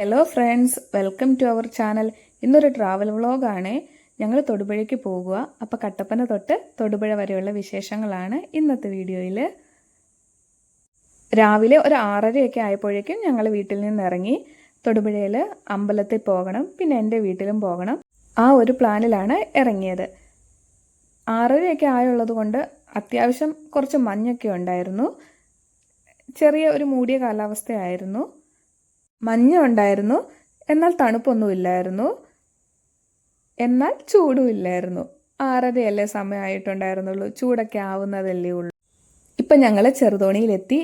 Hello friends, welcome to our channel. ഇന്നൊരു travel വ്ളോഗാണ്. ഞങ്ങൾ തൊടുപുഴയ്ക്ക് പോകുക. അപ്പോൾ കട്ടപ്പന തൊട്ട് തൊടുപുഴ വരെയുള്ള വിശേഷങ്ങളാണ് ഇന്നത്തെ വീഡിയോയിൽ. രാവിലെ ഒരു 6:30 ആയപ്പോഴേക്കും ഞങ്ങൾ വീട്ടിൽ നിന്ന് ഇറങ്ങി. തൊടുപുഴയിൽ അമ്പലത്തിൽ പോകണം, പിന്നെ എൻ്റെ വീട്ടിലും പോകണം. ആ ഒരു പ്ലാനിലാണ് ഇറങ്ങിയത്. 6:30 ആയുള്ളത് കൊണ്ട് അത്യാവശ്യം കുറച്ച് മഞ്ഞൊക്കെ ഉണ്ടായിരുന്നു. ചെറിയ ഒരു മൂടിയ കാലാവസ്ഥയായിരുന്നു. മഞ്ഞുണ്ടായിരുന്നു, എന്നാൽ തണുപ്പൊന്നുമില്ലായിരുന്നു, എന്നാൽ ചൂടും ഇല്ലായിരുന്നു. 6:30 സമയമായിട്ടുണ്ടായിരുന്നുള്ളൂ, ചൂടൊക്കെ ആവുന്നതല്ലേ ഉള്ളൂ. ഇപ്പം ഞങ്ങൾ ചെറുതോണിയിലെത്തി.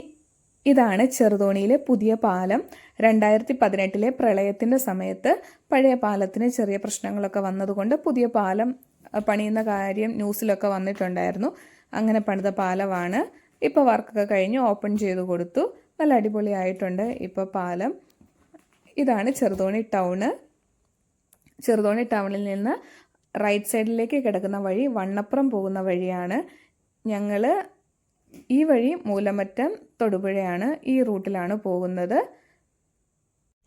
ഇതാണ് ചെറുതോണിയിലെ പുതിയ പാലം. 2018 പ്രളയത്തിൻ്റെ സമയത്ത് പഴയ പാലത്തിന് ചെറിയ പ്രശ്നങ്ങളൊക്കെ വന്നതുകൊണ്ട് പുതിയ പാലം പണിയുന്ന കാര്യം ന്യൂസിലൊക്കെ വന്നിട്ടുണ്ടായിരുന്നു. അങ്ങനെ പണിത പാലമാണ്. ഇപ്പോൾ വർക്കൊക്കെ കഴിഞ്ഞ് ഓപ്പൺ ചെയ്ത് കൊടുത്തു. നല്ല അടിപൊളിയായിട്ടുണ്ട് ഇപ്പോൾ പാലം. ഇതാണ് ചെറുതോണി ടൗണ്. ചെറുതോണി ടൗണിൽ നിന്ന് റൈറ്റ് സൈഡിലേക്ക് കിടക്കുന്ന വഴി വണ്ണപ്പുറം പോകുന്ന വഴിയാണ്. ഞങ്ങൾ ഈ വഴി മൂലമറ്റം തൊടുപുഴയാണ്, ഈ റൂട്ടിലാണ് പോകുന്നത്.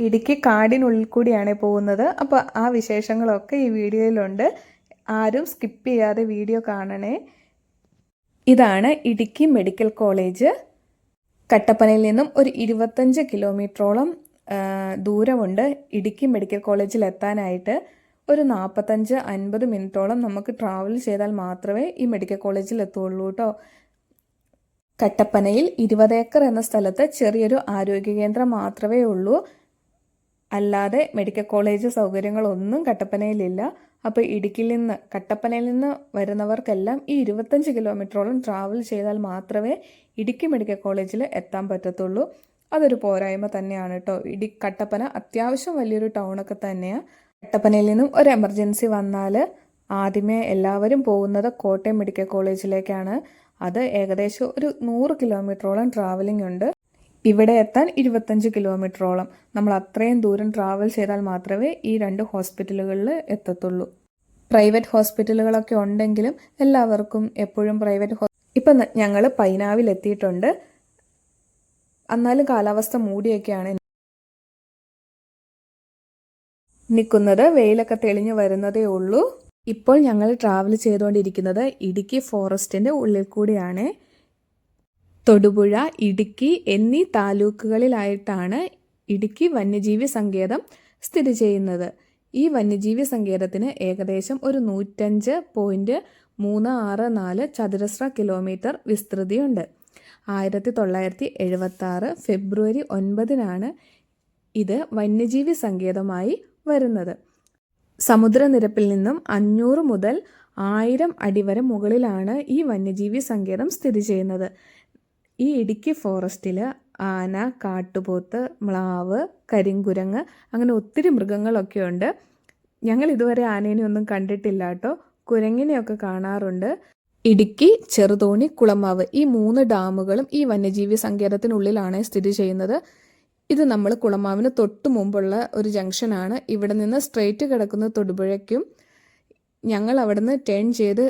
ഇടുക്കി കാടിനുള്ളിൽ കൂടിയാണ് പോകുന്നത്. അപ്പോൾ ആ വിശേഷങ്ങളൊക്കെ ഈ വീഡിയോയിലുണ്ട്. ആരും സ്കിപ്പ് ചെയ്യാതെ വീഡിയോ കാണണേ. ഇതാണ് ഇടുക്കി മെഡിക്കൽ കോളേജ്. കട്ടപ്പനയിൽ നിന്നും ഒരു 25 കിലോമീറ്ററോളം ദൂരമുണ്ട് ഇടുക്കി മെഡിക്കൽ കോളേജിൽ എത്താനായിട്ട്. ഒരു 45-50 മിനിറ്റോളം നമുക്ക് ട്രാവൽ ചെയ്താൽ മാത്രമേ ഈ മെഡിക്കൽ കോളേജിൽ എത്തുള്ളൂ കേട്ടോ. കട്ടപ്പനയിൽ 20 ഏക്കർ എന്ന സ്ഥലത്ത് ചെറിയൊരു ആരോഗ്യ കേന്ദ്രം മാത്രമേ ഉള്ളൂ. അല്ലാതെ മെഡിക്കൽ കോളേജ് സൗകര്യങ്ങളൊന്നും കട്ടപ്പനയിലില്ല. അപ്പോൾ കട്ടപ്പനയിൽ നിന്ന് വരുന്നവർക്കെല്ലാം ഈ 25 കിലോമീറ്ററോളം ട്രാവൽ ചെയ്താൽ മാത്രമേ ഇടുക്കി മെഡിക്കൽ കോളേജിൽ എത്താൻ പറ്റത്തുള്ളൂ. അതൊരു പോരായ്മ തന്നെയാണ് കേട്ടോ. കട്ടപ്പന അത്യാവശ്യം വലിയൊരു ടൗണൊക്കെ തന്നെയാണ്. കട്ടപ്പനയിൽ നിന്നും ഒരു എമർജൻസി വന്നാൽ ആദ്യമേ എല്ലാവരും പോകുന്നത് കോട്ടയം മെഡിക്കൽ കോളേജിലേക്കാണ്. അത് ഏകദേശം ഒരു 100 കിലോമീറ്ററോളം ട്രാവലിംഗ് ഉണ്ട്. ഇവിടെ എത്താൻ 25 കിലോമീറ്ററോളം. നമ്മൾ അത്രയും ദൂരം ട്രാവൽ ചെയ്താൽ മാത്രമേ ഈ 2 ഹോസ്പിറ്റലുകളിൽ എത്തത്തുള്ളൂ. പ്രൈവറ്റ് ഹോസ്പിറ്റലുകളൊക്കെ ഉണ്ടെങ്കിലും എല്ലാവർക്കും എപ്പോഴും ഇപ്പം ഞങ്ങൾ പൈനാവിൽ എത്തിയിട്ടുണ്ട്. എന്നാലും കാലാവസ്ഥ മൂടിയൊക്കെയാണ് നിൽക്കുന്നത്. വെയിലൊക്കെ തെളിഞ്ഞു വരുന്നതേ ഉള്ളൂ. ഇപ്പോൾ ഞങ്ങൾ ട്രാവൽ ചെയ്തുകൊണ്ടിരിക്കുന്നത് ഇടുക്കി ഫോറസ്റ്റിൻ്റെ ഉള്ളിൽ കൂടിയാണ്. തൊടുപുഴ, ഇടുക്കി എന്നീ താലൂക്കുകളിലായിട്ടാണ് ഇടുക്കി വന്യജീവി സങ്കേതം സ്ഥിതി ചെയ്യുന്നത്. ഈ വന്യജീവി സങ്കേതത്തിന് ഏകദേശം ഒരു 105.364 ചതുരശ്ര കിലോമീറ്റർ വിസ്തൃതിയുണ്ട്. 1976 ഫെബ്രുവരി 9 ഇത് വന്യജീവി സങ്കേതമായി വരുന്നത്. സമുദ്രനിരപ്പിൽ നിന്നും 500 മുതൽ 1000 അടി വരെ മുകളിലാണ് ഈ വന്യജീവി സങ്കേതം സ്ഥിതി ചെയ്യുന്നത്. ഈ ഇടുക്കി ഫോറസ്റ്റിൽ ആന, കാട്ടുപോത്ത്, മ്ലാവ്, കരിങ്കുരങ്ങ് അങ്ങനെ ഒത്തിരി മൃഗങ്ങളൊക്കെ ഉണ്ട്. ഞങ്ങൾ ഇതുവരെ ആനേനെ ഒന്നും കണ്ടിട്ടില്ല കേട്ടോ. കുരങ്ങിനെയൊക്കെ കാണാറുണ്ട്. ഇടുക്കി, ചെറുതോണി, കുളമാവ് ഈ 3 ഡാമുകളും ഈ വന്യജീവി സങ്കേതത്തിനുള്ളിലാണ് സ്ഥിതി ചെയ്യുന്നത്. ഇത് നമ്മൾ കുളമാവിന് തൊട്ട് മുമ്പുള്ള ഒരു ജംഗ്ഷനാണ്. ഇവിടെ നിന്ന് സ്ട്രെയിറ്റ് കിടക്കുന്ന തൊടുപുഴയ്ക്കും ഞങ്ങൾ അവിടുന്ന് ടേൺ ചെയ്ത്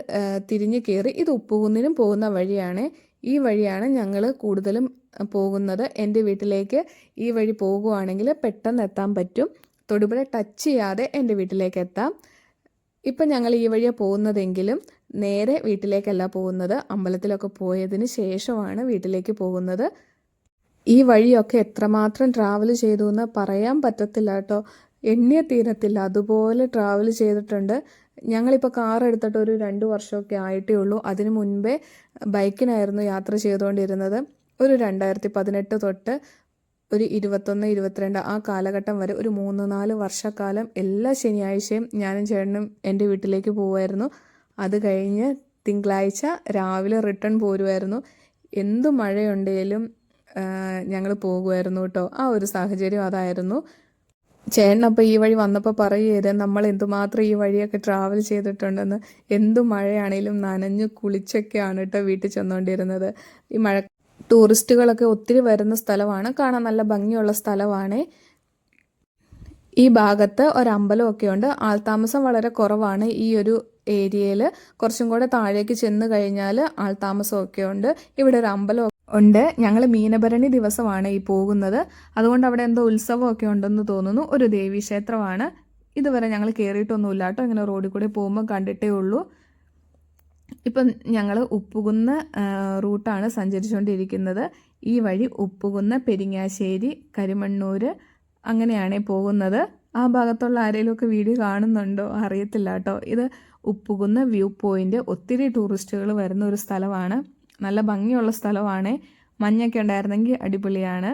തിരിഞ്ഞ് കയറി ഇത് ഉപ്പുകുന്നിനും പോകുന്ന വഴിയാണ്. ഈ വഴിയാണ് ഞങ്ങൾ കൂടുതലും പോകുന്നത്. എൻ്റെ വീട്ടിലേക്ക് ഈ വഴി പോകുകയാണെങ്കിൽ പെട്ടെന്ന് എത്താൻ പറ്റും. തൊടുപുഴ ടച്ച് ചെയ്യാതെ എൻ്റെ വീട്ടിലേക്ക് എത്താം. ഇപ്പം ഞങ്ങൾ ഈ വഴിയാണ് പോകുന്നതെങ്കിലും നേരെ വീട്ടിലേക്കല്ല പോകുന്നത്. അമ്പലത്തിലൊക്കെ പോയതിന് ശേഷമാണ് വീട്ടിലേക്ക് പോകുന്നത്. ഈ വഴിയൊക്കെ എത്രമാത്രം ട്രാവൽ ചെയ്തു എന്ന് പറയാൻ പറ്റത്തില്ല കേട്ടോ. എണ്ണിയ തീരത്തില്ല, അതുപോലെ ട്രാവൽ ചെയ്തിട്ടുണ്ട്. ഞങ്ങളിപ്പോൾ കാർ എടുത്തിട്ട് ഒരു 2 വർഷമൊക്കെ ആയിട്ടേ ഉള്ളൂ. അതിനു മുൻപേ ബൈക്കിനായിരുന്നു യാത്ര ചെയ്തുകൊണ്ടിരുന്നത്. ഒരു 2018 തൊട്ട് ഒരു 21-22 ആ കാലഘട്ടം വരെ ഒരു 3-4 വർഷക്കാലം എല്ലാ ശനിയാഴ്ചയും ഞാനും ചേട്ടനും എൻ്റെ വീട്ടിലേക്ക് പോകുമായിരുന്നു. അത് കഴിഞ്ഞ് തിങ്കളാഴ്ച രാവിലെ റിട്ടേൺ പോരുമായിരുന്നു. എന്തു മഴയുണ്ടെങ്കിലും ഞങ്ങൾ പോകുമായിരുന്നു കേട്ടോ. ആ ഒരു സാഹചര്യം അതായിരുന്നു. ചേട്ടനപ്പോൾ ഈ വഴി വന്നപ്പോൾ പറയുകയത് നമ്മൾ എന്തുമാത്രം ഈ വഴിയൊക്കെ ട്രാവൽ ചെയ്തിട്ടുണ്ടെന്ന്. എന്തു മഴയാണെങ്കിലും നനഞ്ഞു കുളിച്ചൊക്കെയാണ് കേട്ടോ വീട്ടിൽ ചെന്നുകൊണ്ടിരുന്നത്. ഈ ടൂറിസ്റ്റുകളൊക്കെ ഒത്തിരി വരുന്ന സ്ഥലമാണ്, കാണാൻ നല്ല ഭംഗിയുള്ള സ്ഥലമാണ്. ഈ ഭാഗത്ത് ഒരമ്പലമൊക്കെ ഉണ്ട്. ആൾതാമസം വളരെ കുറവാണ് ഈ ഒരു ഏരിയയിൽ. കുറച്ചും കൂടെ താഴേക്ക് ചെന്ന് കഴിഞ്ഞാൽ ആൾതാമസമൊക്കെ ഉണ്ട്. ഇവിടെ ഒരു അമ്പലം ഉണ്ട്. ഞങ്ങൾ മീനഭരണി ദിവസമാണ് ഈ പോകുന്നത്. അതുകൊണ്ട് അവിടെ എന്തോ ഉത്സവമൊക്കെ ഉണ്ടെന്ന് തോന്നുന്നു. ഒരു ദേവീക്ഷേത്രമാണ്. ഇതുവരെ ഞങ്ങൾ കയറിയിട്ടൊന്നുമില്ല കേട്ടോ. ഇങ്ങനെ റോഡിൽ കൂടെ പോകുമ്പോൾ കണ്ടിട്ടേ ഉള്ളൂ. ഇപ്പം ഞങ്ങൾ ഉപ്പുകുന്ന് റൂട്ടാണ് സഞ്ചരിച്ചുകൊണ്ടിരിക്കുന്നത്. ഈ വഴി ഉപ്പുകുന്ന്, പെരിങ്ങാശ്ശേരി, കരിമണ്ണൂർ അങ്ങനെയാണ് പോകുന്നത്. ആ ഭാഗത്തുള്ള ആരെങ്കിലുമൊക്കെ വീഡിയോ കാണുന്നുണ്ടോ അറിയത്തില്ല കേട്ടോ. ഇത് ഉപ്പുകുന്ന് വ്യൂ പോയിൻ്റ്. ഒത്തിരി ടൂറിസ്റ്റുകൾ വരുന്ന ഒരു സ്ഥലമാണ്. നല്ല ഭംഗിയുള്ള സ്ഥലമാണ്. മഞ്ഞൊക്കെ ഉണ്ടായിരുന്നെങ്കിൽ അടിപൊളിയാണ്.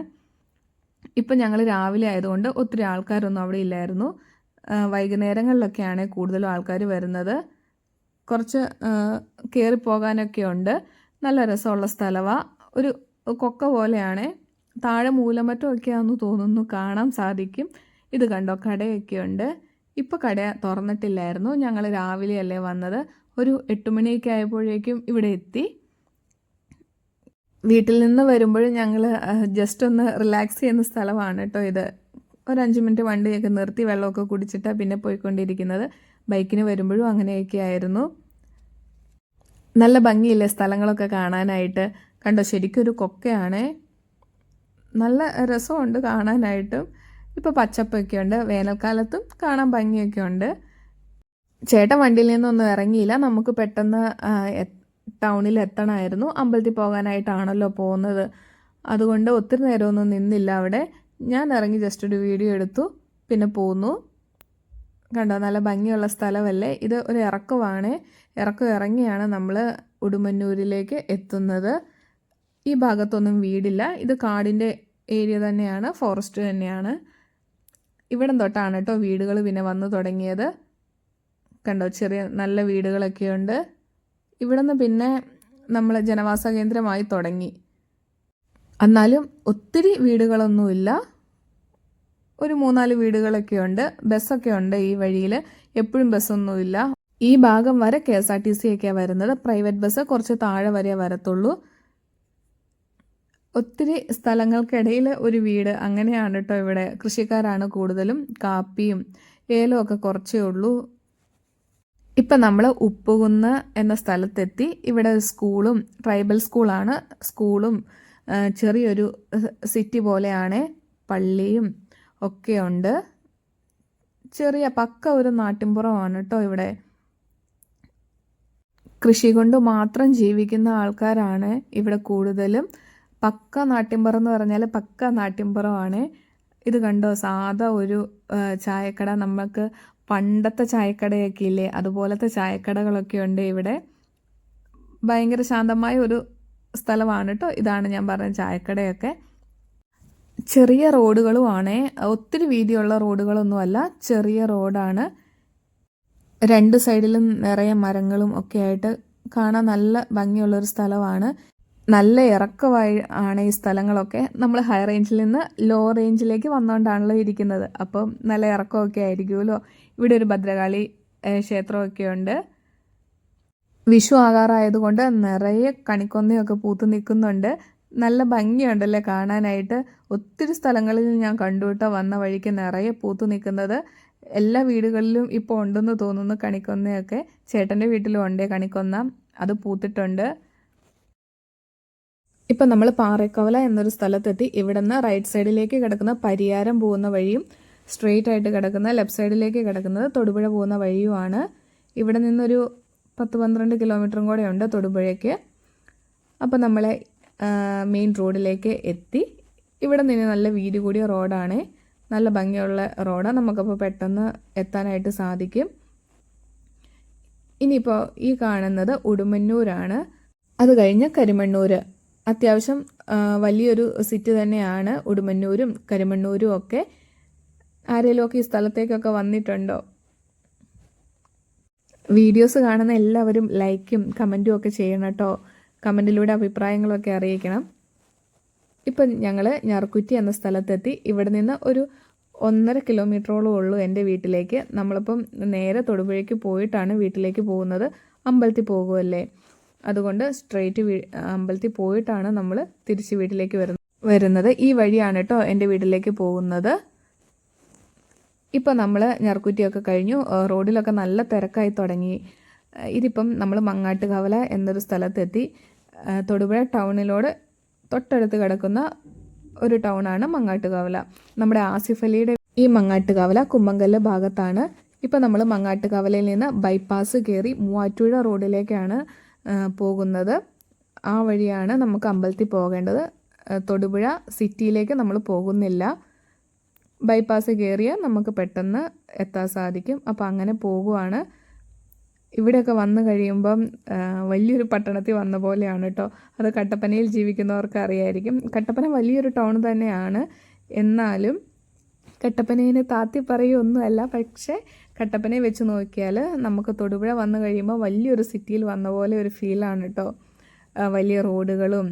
ഇപ്പം ഞങ്ങൾ രാവിലെ ആയതുകൊണ്ട് ഒത്തിരി ആൾക്കാരൊന്നും അവിടെ ഇല്ലായിരുന്നു. വൈകുന്നേരങ്ങളിലൊക്കെയാണ് കൂടുതലും ആൾക്കാർ വരുന്നത്. കുറച്ച് കയറിപ്പോകാനൊക്കെ ഉണ്ട്. നല്ല രസമുള്ള സ്ഥലമാണ്. ഒരു കൊക്ക പോലെയാണ്. താഴെ മൂലമറ്റമൊക്കെയാണെന്ന് തോന്നുന്നു, കാണാൻ സാധിക്കും. ഇത് കണ്ടോ, കടയൊക്കെ ഉണ്ട്. ഇപ്പോൾ കട തുറന്നിട്ടില്ലായിരുന്നു. ഞങ്ങൾ രാവിലെയല്ലേ വന്നത്. ഒരു 8 മണിയൊക്കെ ആയപ്പോഴേക്കും ഇവിടെ എത്തി. വീട്ടിൽ നിന്ന് വരുമ്പോഴും ഞങ്ങൾ ജസ്റ്റ് ഒന്ന് റിലാക്സ് ചെയ്യുന്ന സ്ഥലമാണ് കേട്ടോ ഇത്. ഒരു 5 മിനിറ്റ് വണ്ടിയൊക്കെ നിർത്തി വെള്ളമൊക്കെ കുടിച്ചിട്ടാണ് പിന്നെ പോയിക്കൊണ്ടിരിക്കുന്നത്. ബൈക്കിന് വരുമ്പോഴും അങ്ങനെയൊക്കെ ആയിരുന്നു. നല്ല ഭംഗിയില്ലേ സ്ഥലങ്ങളൊക്കെ കാണാനായിട്ട്. കണ്ടോ, ശരിക്കും ഒരു കൊക്കയാണ്. നല്ല രസമുണ്ട് കാണാനായിട്ടും. ഇപ്പോൾ പച്ചപ്പൊക്കെ ഉണ്ട്. വേനൽക്കാലത്തും കാണാൻ ഭംഗിയൊക്കെ ഉണ്ട്. ചേട്ടൻ വണ്ടിയിൽ നിന്നൊന്നും ഇറങ്ങിയില്ല. നമുക്ക് പെട്ടെന്ന് ടൗണിൽ എത്തണമായിരുന്നു. അമ്പലത്തിൽ പോകാനായിട്ടാണല്ലോ പോകുന്നത്. അതുകൊണ്ട് ഒത്തിരി നേരമൊന്നും നിന്നില്ല അവിടെ. ഞാൻ ഇറങ്ങി ജസ്റ്റ് ഒരു വീഡിയോ എടുത്തു, പിന്നെ പോന്നു. കണ്ടോ, നല്ല ഭംഗിയുള്ള സ്ഥലമല്ലേ. ഇത് ഒരു ഇറക്കമാണ്. ഇറങ്ങിയാണ് നമ്മൾ ഉടുമ്പന്നൂരിലേക്ക് എത്തുന്നത്. ഈ ഭാഗത്തൊന്നും വീടില്ല. ഇത് കാടിൻ്റെ ഏരിയ തന്നെയാണ്, ഫോറസ്റ്റ് തന്നെയാണ്. ഇവിടം തൊട്ടാണ് കേട്ടോ വീടുകൾ പിന്നെ വന്നു തുടങ്ങിയത്. കണ്ടോ, ചെറിയ നല്ല വീടുകളൊക്കെയുണ്ട്. ഇവിടെ നിന്ന് പിന്നെ നമ്മൾ ജനവാസ കേന്ദ്രമായി തുടങ്ങി. എന്നാലും ഒത്തിരി വീടുകളൊന്നുമില്ല. ഒരു 3-4 വീടുകളൊക്കെ ഉണ്ട്. ബസ്സൊക്കെ ഉണ്ട് ഈ വഴിയിൽ. എപ്പോഴും ബസ്സൊന്നുമില്ല. ഈ ഭാഗം വരെ KSRTC ഒക്കെയാണ് വരുന്നത്. പ്രൈവറ്റ് ബസ് കുറച്ച് താഴെ വരെ വരത്തുള്ളൂ. ഒത്തിരി സ്ഥലങ്ങൾക്കിടയിൽ ഒരു വീട്, അങ്ങനെയാണ് കേട്ടോ ഇവിടെ. കൃഷിക്കാരാണ് കൂടുതലും. കാപ്പിയും ഏലവും ഒക്കെ കുറച്ചേ ഉള്ളൂ. ഇപ്പം നമ്മൾ ഉപ്പുകുന്ന് എന്ന സ്ഥലത്തെത്തി. ഇവിടെ സ്കൂളും, ട്രൈബൽ സ്കൂളാണ്. സ്കൂളും ചെറിയൊരു സിറ്റി പോലെയാണ്. പള്ളിയും ഒക്കെ ഉണ്ട്. ചെറിയ പക്ക ഒരു നാട്ടിൻപുറമാണ് കേട്ടോ ഇവിടെ. കൃഷി കൊണ്ട് മാത്രം ജീവിക്കുന്ന ആൾക്കാരാണ് ഇവിടെ കൂടുതലും. പക്ക നാട്ടിൻപുറം എന്ന് പറഞ്ഞാൽ പക്ക നാട്ടിൻപുറമാണ്. ഇത് കണ്ടോ, സാധാ ഒരു ചായക്കട. നമുക്ക് പണ്ടത്തെ ചായക്കടയൊക്കെ ഇല്ലേ, അതുപോലത്തെ ചായക്കടകളൊക്കെ ഉണ്ട് ഇവിടെ. ഭയങ്കര ശാന്തമായ ഒരു സ്ഥലമാണ് കേട്ടോ. ഇതാണ് ഞാൻ പറഞ്ഞ ചായക്കടയൊക്കെ. ചെറിയ റോഡുകളുമാണ്. ഒത്തിരി വീതിയുള്ള റോഡുകളൊന്നുമല്ല, ചെറിയ റോഡാണ്. 2 സൈഡിലും നിറയെ മരങ്ങളും ഒക്കെ ആയിട്ട് കാണാൻ നല്ല ഭംഗിയുള്ളൊരു സ്ഥലമാണ്. നല്ല ഇറക്കമായി ആണ് ഈ സ്ഥലങ്ങളൊക്കെ. നമ്മൾ ഹൈ റേഞ്ചിൽ നിന്ന് ലോ റേഞ്ചിലേക്ക് വന്നുകൊണ്ടാണല്ലോ ഇരിക്കുന്നത്. അപ്പം നല്ല ഇറക്കമൊക്കെ ആയിരിക്കുമല്ലോ. ഇവിടെ ഒരു ഭദ്രകാളി ക്ഷേത്രമൊക്കെ ഉണ്ട്. വിഷു ആകാറായതുകൊണ്ട് നിറയെ കണിക്കൊന്നയൊക്കെ പൂത്ത് നിൽക്കുന്നുണ്ട്. നല്ല ഭംഗിയുണ്ടല്ലേ കാണാനായിട്ട്. ഒത്തിരി സ്ഥലങ്ങളിൽ ഞാൻ കണ്ടുവിട്ടോ വന്ന വഴിക്ക് നിറയെ പൂത്ത് നിൽക്കുന്നത്. എല്ലാ വീടുകളിലും ഇപ്പോൾ ഉണ്ടെന്ന് തോന്നുന്നു കണിക്കൊന്നയൊക്കെ. ചേട്ടൻ്റെ വീട്ടിലും ഉണ്ട് കണിക്കൊന്ന, അത് പൂത്തിട്ടുണ്ട്. ഇപ്പം നമ്മൾ പാറക്കവല എന്നൊരു സ്ഥലത്തെത്തി. ഇവിടെ നിന്ന് റൈറ്റ് സൈഡിലേക്ക് കിടക്കുന്ന പരിയാരം പോകുന്ന വഴിയും സ്ട്രെയിറ്റ് ആയിട്ട് കിടക്കുന്ന ലെഫ്റ്റ് സൈഡിലേക്ക് കിടക്കുന്നത് തൊടുപുഴ പോകുന്ന വഴിയുമാണ്. ഇവിടെ നിന്നൊരു 10-12 കിലോമീറ്ററും കൂടെ ഉണ്ട് തൊടുപുഴയ്ക്ക്. അപ്പോൾ നമ്മളെ മെയിൻ റോഡിലേക്ക് എത്തി. ഇവിടെ നിന്ന് നല്ല വീതി കൂടിയ റോഡാണ്. നല്ല ഭംഗിയുള്ള റോഡാണ്. നമുക്കപ്പോൾ പെട്ടെന്ന് എത്താനായിട്ട് സാധിക്കും. ഇനിയിപ്പോൾ ഈ കാണുന്നത് ഉടുമ്പന്നൂരാണ്. അത് കഴിഞ്ഞ് കരിമണ്ണൂർ. അത്യാവശ്യം വലിയൊരു സിറ്റി തന്നെയാണ് ഉടുമ്പന്നൂരും കരിമണ്ണൂരും ഒക്കെ. ആരെങ്കിലുമൊക്കെ ഈ സ്ഥലത്തേക്കൊക്കെ വന്നിട്ടുണ്ടോ? വീഡിയോസ് കാണുന്ന എല്ലാവരും ലൈക്കും കമൻറ്റും ഒക്കെ ചെയ്യണം കേട്ടോ. കമൻറ്റിലൂടെ അഭിപ്രായങ്ങളൊക്കെ അറിയിക്കണം. ഇപ്പം ഞങ്ങൾ ഞാർക്കുറ്റി എന്ന സ്ഥലത്തെത്തി. ഇവിടെ നിന്ന് ഒരു 1.5 കിലോമീറ്ററോളം ഉള്ളൂ എൻ്റെ വീട്ടിലേക്ക്. നമ്മളിപ്പം നേരെ തൊടുപുഴയ്ക്ക് പോയിട്ടാണ് വീട്ടിലേക്ക് പോകുന്നത്. അമ്പലത്തിൽ പോകുമല്ലേ, അതുകൊണ്ട് സ്ട്രെയിറ്റ് അമ്പലത്തിൽ പോയിട്ടാണ് നമ്മൾ തിരിച്ച് വീട്ടിലേക്ക് വരുന്നത്. ഈ വഴിയാണ് കേട്ടോ എൻ്റെ വീട്ടിലേക്ക് പോകുന്നത്. ഇപ്പം നമ്മൾ ഞാർക്കുറ്റിയൊക്കെ കഴിഞ്ഞു. റോഡിലൊക്കെ നല്ല തിരക്കായി തുടങ്ങി. ഇതിപ്പം നമ്മൾ മങ്ങാട്ടുകവല എന്നൊരു സ്ഥലത്തെത്തി. തൊടുപുഴ ടൗണിലോട് തൊട്ടടുത്ത് കിടക്കുന്ന ഒരു ടൗണാണ് മങ്ങാട്ടുകവല. നമ്മുടെ ആസിഫ് അലിയുടെ ഈ മങ്ങാട്ടുകവല കുമ്മങ്കല്ല് ഭാഗത്താണ്. ഇപ്പം നമ്മൾ മങ്ങാട്ടുകവലയിൽ നിന്ന് ബൈപ്പാസ് കയറി മൂവാറ്റുപുഴ റോഡിലേക്കാണ് പോകുന്നത്. ആ വഴിയാണ് നമുക്ക് അമ്പലത്തിൽ പോകേണ്ടത്. തൊടുപുഴ സിറ്റിയിലേക്ക് നമ്മൾ പോകുന്നില്ല. ബൈപ്പാസ് കയറിയാൽ നമുക്ക് പെട്ടെന്ന് എത്താൻ സാധിക്കും. അപ്പോൾ അങ്ങനെ പോകുവാണ്. ഇവിടെയൊക്കെ വന്നു കഴിയുമ്പം വലിയൊരു പട്ടണത്തിൽ വന്ന പോലെയാണ് കേട്ടോ. അത് കട്ടപ്പനയിൽ ജീവിക്കുന്നവർക്ക് അറിയായിരിക്കും. കട്ടപ്പന വലിയൊരു ടൗൺ തന്നെയാണ്. എന്നാലും കട്ടപ്പനയെ താത്തി പറയുകയൊന്നുമല്ല. പക്ഷേ കട്ടപ്പനയെ വെച്ച് നോക്കിയാൽ നമുക്ക് തൊടുപുഴ വന്നു കഴിയുമ്പോൾ വലിയൊരു സിറ്റിയിൽ വന്ന പോലെ ഒരു ഫീലാണ് കേട്ടോ. വലിയ റോഡുകളും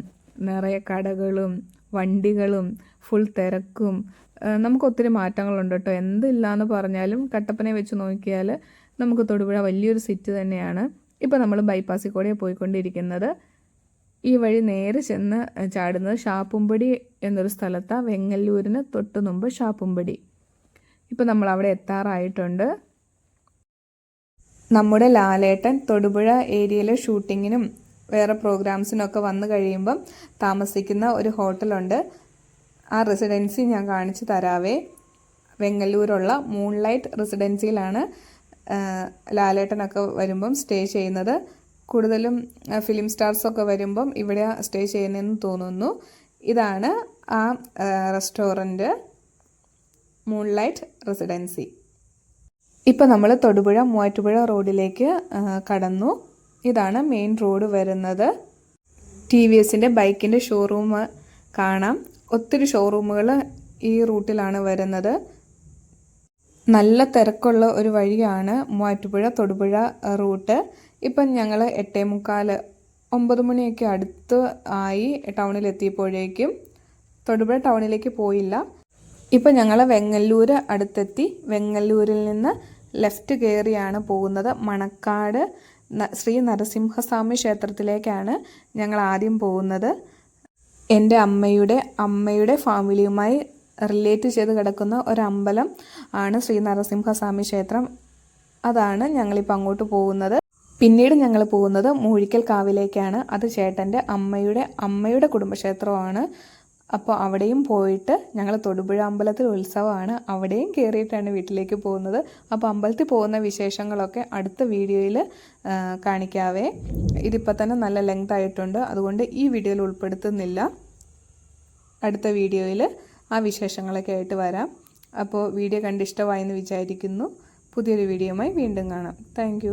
നിറയെ കടകളും വണ്ടികളും ഫുൾ തിരക്കും നമുക്ക് ഒത്തിരി മാറ്റങ്ങളുണ്ട് കേട്ടോ. എന്തില്ലാന്ന് പറഞ്ഞാലും കട്ടപ്പനയെ വെച്ച് നോക്കിയാൽ നമുക്ക് തൊടുപുഴ വലിയൊരു സിറ്റി തന്നെയാണ്. ഇപ്പോൾ നമ്മൾ ബൈപ്പാസിൽ കൂടെ പോയിക്കൊണ്ടിരിക്കുന്നത്. ഈ വഴി നേരെ ചെന്ന് ചാടുന്നത് ഷാപ്പുംപടി എന്നൊരു സ്ഥലത്താണ്. വെങ്ങല്ലൂരിന് തൊട്ട് മുമ്പ് ഷാപ്പുംപടി. ഇപ്പോൾ നമ്മൾ അവിടെ എത്താറായിട്ടുണ്ട്. നമ്മുടെ ലാലേട്ടൻ തൊടുപുഴ ഏരിയയിലെ ഷൂട്ടിങ്ങിനും വേറെ പ്രോഗ്രാംസിനൊക്കെ വന്നു കഴിയുമ്പം താമസിക്കുന്ന ഒരു ഹോട്ടലുണ്ട്. ആ റെസിഡൻസി ഞാൻ കാണിച്ചു തരാവേ. വെങ്ങല്ലൂരുള്ള മൂൺലൈറ്റ് റെസിഡൻസിയിലാണ് ലാലേട്ടനൊക്കെ വരുമ്പം സ്റ്റേ ചെയ്യുന്നത്. കൂടുതലും ഫിലിം സ്റ്റാർസൊക്കെ വരുമ്പം ഇവിടെ സ്റ്റേ ചെയ്യുന്നതെന്ന് തോന്നുന്നു. ഇതാണ് ആ റെസ്റ്റോറൻറ്റ്, മൂൺലൈറ്റ് റെസിഡൻസി. ഇപ്പം നമ്മൾ തൊടുപുഴ മൂവാറ്റുപുഴ റോഡിലേക്ക് കടന്നു. ഇതാണ് മെയിൻ റോഡ് വരുന്നത്. TVSൻ്റെ ബൈക്കിൻ്റെ ഷോറൂം കാണാം. ഒത്തിരി ഷോറൂമുകൾ ഈ റൂട്ടിലാണ് വരുന്നത്. നല്ല തിരക്കുള്ള ഒരു വഴിയാണ് മൂവാറ്റുപുഴ തൊടുപുഴ റൂട്ട്. ഇപ്പം ഞങ്ങൾ 8:45 9 മണിയൊക്കെ അടുത്ത് ആയി ടൗണിലെത്തിയപ്പോഴേക്കും. തൊടുപുഴ ടൗണിലേക്ക് പോയില്ല. ഇപ്പം ഞങ്ങൾ വെങ്ങല്ലൂർ അടുത്തെത്തി. വെങ്ങല്ലൂരിൽ നിന്ന് ലെഫ്റ്റ് കയറിയാണ് പോകുന്നത്. മണക്കാട് ശ്രീ നരസിംഹസ്വാമി ക്ഷേത്രത്തിലേക്കാണ് ഞങ്ങൾ ആദ്യം പോകുന്നത്. എൻ്റെ അമ്മയുടെ ഫാമിലിയുമായി റിലേറ്റ് ചെയ്ത് കിടക്കുന്ന ഒരമ്പലം ആണ് ശ്രീ നരസിംഹസ്വാമി ക്ഷേത്രം. അതാണ് ഞങ്ങളിപ്പോൾ അങ്ങോട്ട് പോകുന്നത്. പിന്നീട് ഞങ്ങൾ പോകുന്നത് മൂഴിക്കൽ കാവിലേക്കാണ്. അത് ചേട്ടൻ്റെ അമ്മയുടെ കുടുംബക്ഷേത്രമാണ്. അപ്പോൾ അവിടെയും പോയിട്ട് ഞങ്ങൾ തൊടുപുഴ അമ്പലത്തിൽ ഉത്സവമാണ്, അവിടെയും കയറിയിട്ടാണ് വീട്ടിലേക്ക് പോകുന്നത്. അപ്പോൾ അമ്പലത്തിൽ പോകുന്ന വിശേഷങ്ങളൊക്കെ അടുത്ത വീഡിയോയിൽ കാണിക്കാവേ. ഇതിപ്പോൾ തന്നെ നല്ല ലെങ്ത് ആയിട്ടുണ്ട്, അതുകൊണ്ട് ഈ വീഡിയോയിൽ ഉൾപ്പെടുത്തുന്നില്ല. അടുത്ത വീഡിയോയിൽ ആ വിശേഷങ്ങളൊക്കെ ആയിട്ട് വരാം. അപ്പോൾ വീഡിയോ കണ്ടിഷ്ടമായെന്ന് വിചാരിക്കുന്നു. പുതിയൊരു വീഡിയോയുമായി വീണ്ടും കാണാം. താങ്ക്